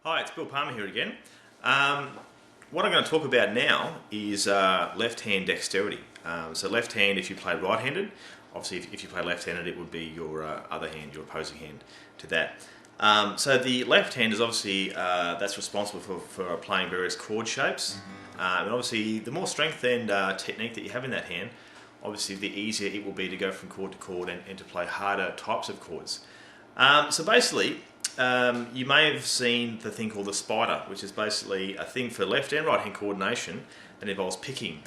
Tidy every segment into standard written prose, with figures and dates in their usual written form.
Hi, it's Bill Palmer here again. What I'm going to talk about now is left-hand dexterity. So left hand if you play right-handed, obviously if you play left-handed it would be your other hand, your opposing hand to that. So the left hand is obviously, that's responsible for playing various chord shapes. And obviously the more strength and technique that you have in that hand, obviously the easier it will be to go from chord to chord and to play harder types of chords. So basically, you may have seen the thing called the spider, which is basically a thing for left and right hand coordination that involves picking.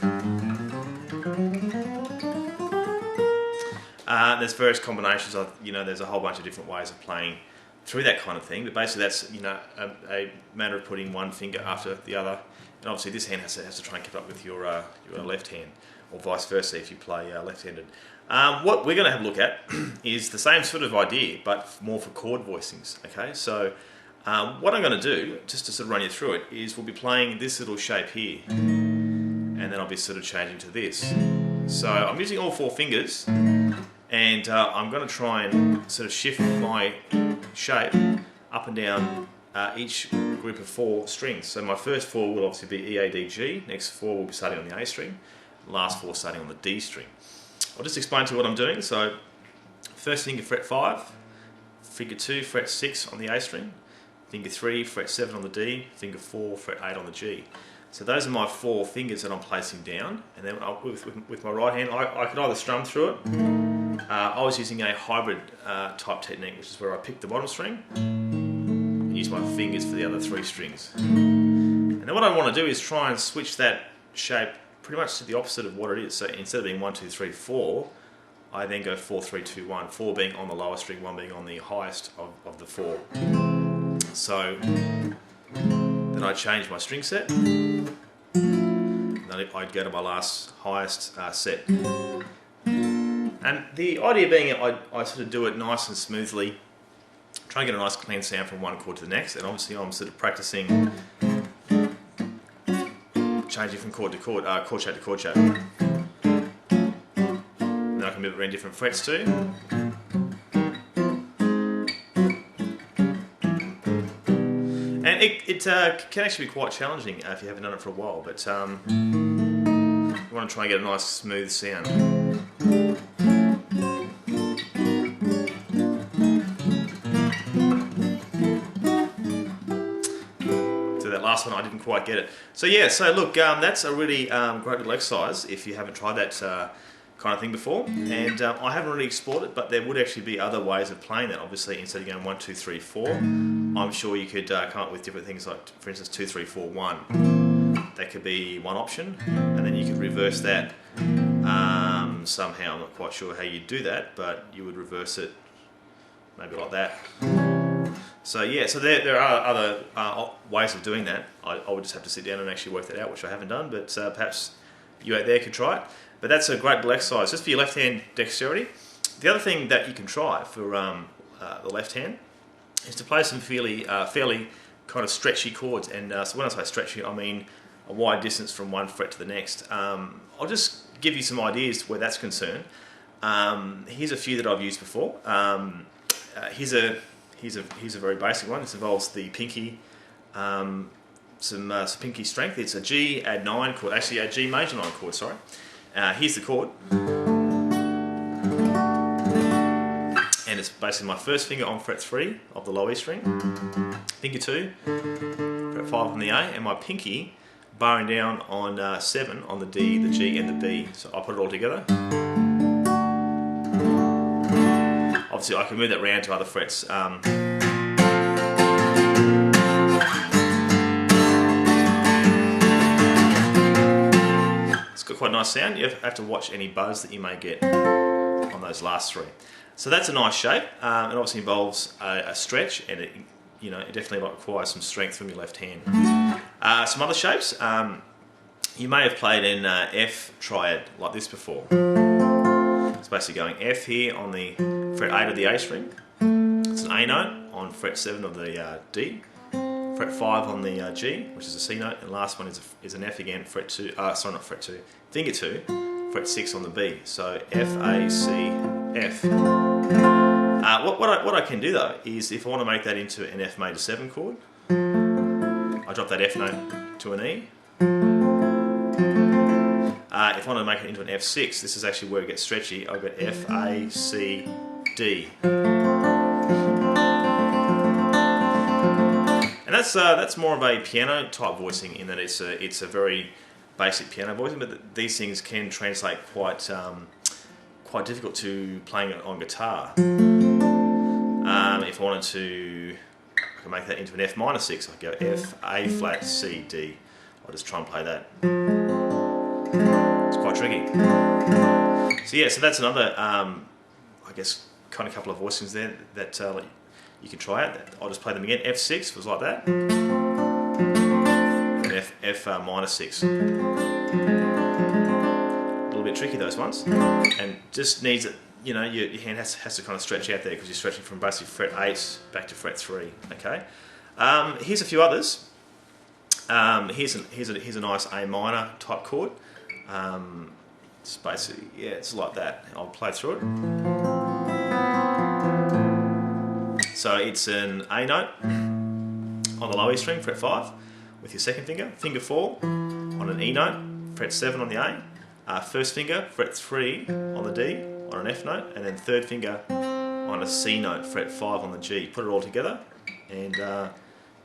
There's various combinations of, there's a whole bunch of different ways of playing through that kind of thing, but basically that's, a matter of putting one finger after the other, and obviously this hand has to try and keep up with your left hand, or vice versa if you play left-handed. What we're going to have a look at is the same sort of idea, but more for chord voicings. Okay, so what I'm going to do, just to sort of run you through it, is we'll be playing this little shape here, and then I'll be sort of changing to this. So I'm using all four fingers, and I'm going to try and sort of shift my shape up and down each group of four strings. So my first four will obviously be E, A, D, G, next four will be starting on the A string, last four starting on the D string. I'll just explain to you what I'm doing. So first finger fret 5, finger 2 fret 6 on the A string, finger 3 fret 7 on the D, finger 4 fret 8 on the G. So those are my four fingers that I'm placing down, and then with my right hand I could either strum through it. I was using a hybrid type technique, which is where I pick the bottom string and use my fingers for the other three strings. And then what I want to do is try and switch that shape pretty much to the opposite of what it is. So instead of being 1, 2, 3, 4, I then go 4, 3, 2, 1. 4 being on the lower string, 1 being on the highest of the four. So then I change my string set, and then I'd go to my last highest set. And the idea being I sort of do it nice and smoothly, try and get a nice clean sound from one chord to the next, and obviously I'm sort of practicing changing from chord to chord, chord shape to chord shape. Then I can move it around different frets too. And it can actually be quite challenging if you haven't done it for a while, but you want to try and get a nice smooth sound. Last one I didn't quite get it. So yeah, so look, that's a really great little exercise if you haven't tried that kind of thing before. And I haven't really explored it, but there would actually be other ways of playing that. Obviously, instead of going 1, 2, 3, 4, I'm sure you could come up with different things like, for instance, 2, 3, 4, 1. That could be one option, and then you could reverse that somehow. I'm not quite sure how you'd do that, but you would reverse it maybe like that. So yeah, so there are other ways of doing that. I would just have to sit down and actually work that out, which I haven't done, but perhaps you out there could try it. But that's a great little exercise, just for your left hand dexterity. The other thing that you can try for the left hand is to play some fairly kind of stretchy chords. And so when I say stretchy, I mean a wide distance from one fret to the next. I'll just give you some ideas where that's concerned. Here's a few that I've used before. Here's a very basic one. This involves the pinky, some pinky strength. It's a G add 9 chord, actually a G major 9 chord, sorry. Here's the chord. And it's basically my first finger on fret 3 of the low E string, finger 2, fret 5 on the A, and my pinky barring down on 7 on the D, the G and the B. So I'll put it all together. Obviously, I can move that round to other frets. It's got quite a nice sound. You have to watch any buzz that you may get on those last three. So that's a nice shape. It obviously involves a stretch, and it definitely requires some strength from your left hand. Some other shapes. You may have played in F triad like this before. It's basically going F here on the fret 8 of the A string. It's an A note on fret 7 of the D, fret 5 on the G, which is a C note, and the last one is an F again, fret 2, sorry not fret 2, finger 2, fret 6 on the B. So F, A, C, F. What I can do though is if I want to make that into an F major 7 chord, I drop that F note to an E. If I want to make it into an F6, this is actually where it gets stretchy. I've got F, A, C, D. And that's more of a piano type voicing in that it's a very basic piano voicing, but these things can translate quite difficult to playing it on guitar. If I wanted to, I can make that into an F minor 6. I could go F, A flat, C, D. I'll just try and play that. It's quite tricky. So yeah, so that's another, I guess, kind of couple of voicings there that you can try out. I'll just play them again. F6 was like that, and F minor 6. A little bit tricky those ones, and just needs it. You know, your hand has to kind of stretch out there because you're stretching from basically fret 8 back to fret 3. Okay. Here's a few others. Here's a nice A minor type chord. It's basically, yeah, it's like that. I'll play through it. So it's an A note on the low E string, fret 5, with your second finger. Finger 4 on an E note, fret 7 on the A. First finger, fret 3 on the D, on an F note, and then third finger on a C note, fret 5 on the G. Put it all together, and you've got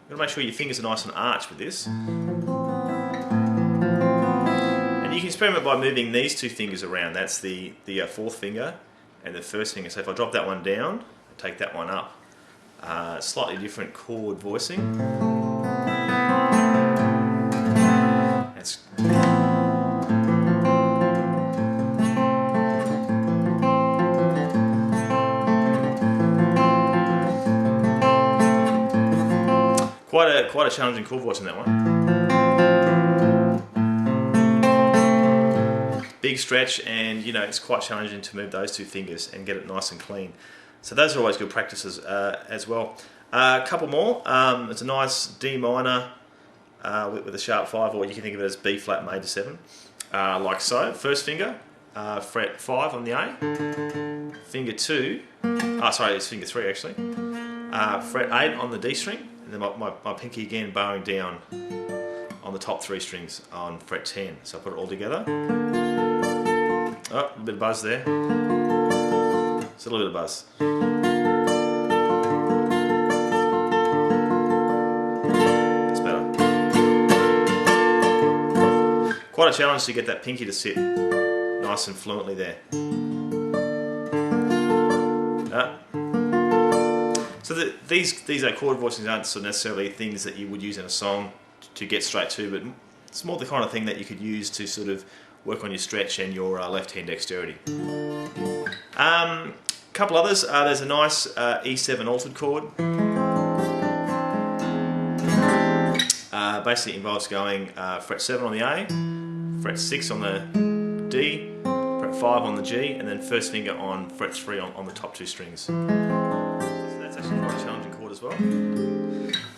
to make sure your fingers are nice and arched with this. And you can experiment by moving these two fingers around. That's the fourth finger and the first finger. So if I drop that one down, take that one up. Slightly different chord voicing. That's quite a challenging chord voice in that one. Big stretch, and you know it's quite challenging to move those two fingers and get it nice and clean. So those are always good practices as well. A couple more. It's a nice D minor with a sharp 5, or you can think of it as B flat major 7, like so. First finger, fret 5 on the A. Finger 2, sorry, it's finger 3 actually. Fret 8 on the D string. And then my pinky again bowing down on the top 3 strings on fret 10. So I put it all together. Oh, a bit of buzz there. It's a little bit of buzz. That's better. Quite a challenge to get that pinky to sit nice and fluently there. So these are chord voicings aren't so necessarily things that you would use in a song to get straight to, but it's more the kind of thing that you could use to sort of work on your stretch and your left hand dexterity. Couple others. There's a nice E7 altered chord. Basically involves going fret 7 on the A, fret 6 on the D, fret 5 on the G, and then first finger on fret 3 on the top 2 strings. Actually quite a challenging chord as well.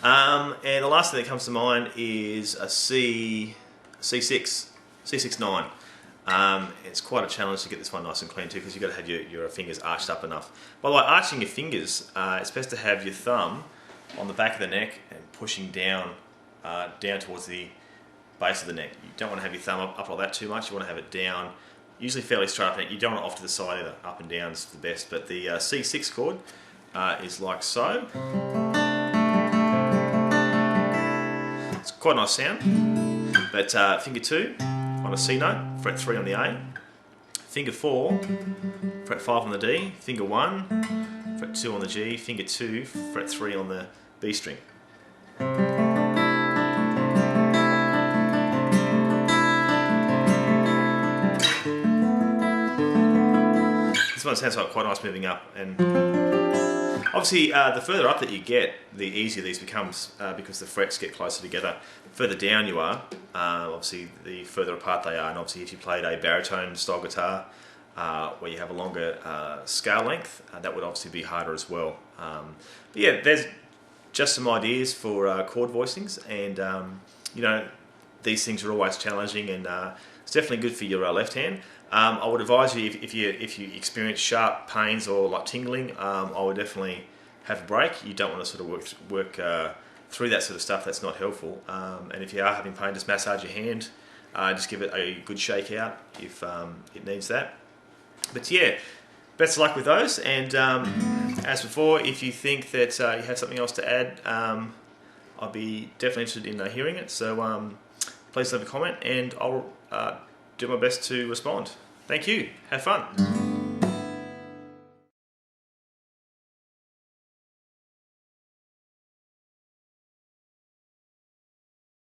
And the last thing that comes to mind is a C6-9. It's quite a challenge to get this one nice and clean too, because you've got to have your fingers arched up enough. By the way, arching your fingers, it's best to have your thumb on the back of the neck and pushing down towards the base of the neck. You don't want to have your thumb up like that too much. You want to have it down, usually fairly straight up. You don't want it off to the side either. Up and down is the best. But the C6 chord is like so. It's quite a nice sound. But finger 2 on a C note, fret 3 on the A. Finger 4, fret 5 on the D. Finger 1, fret 2 on the G. Finger 2, fret 3 on the B string. This one sounds like quite nice moving up, and obviously the further up that you get, the easier these becomes because the frets get closer together. The further down you are, obviously the further apart they are, and obviously if you played a baritone style guitar where you have a longer scale length, that would obviously be harder as well. But yeah, there's just some ideas for chord voicings, and you know, these things are always challenging, and it's definitely good for your left hand. I would advise you, if you experience sharp pains or like tingling, I would definitely have a break. You don't want to sort of work through that sort of stuff, that's not helpful. And if you are having pain, just massage your hand. Just give it a good shake out if it needs that. But yeah, best of luck with those. And as before, if you think that you have something else to add, I'll be definitely interested in hearing it. So please leave a comment and I'll do my best to respond. Thank you. Have fun.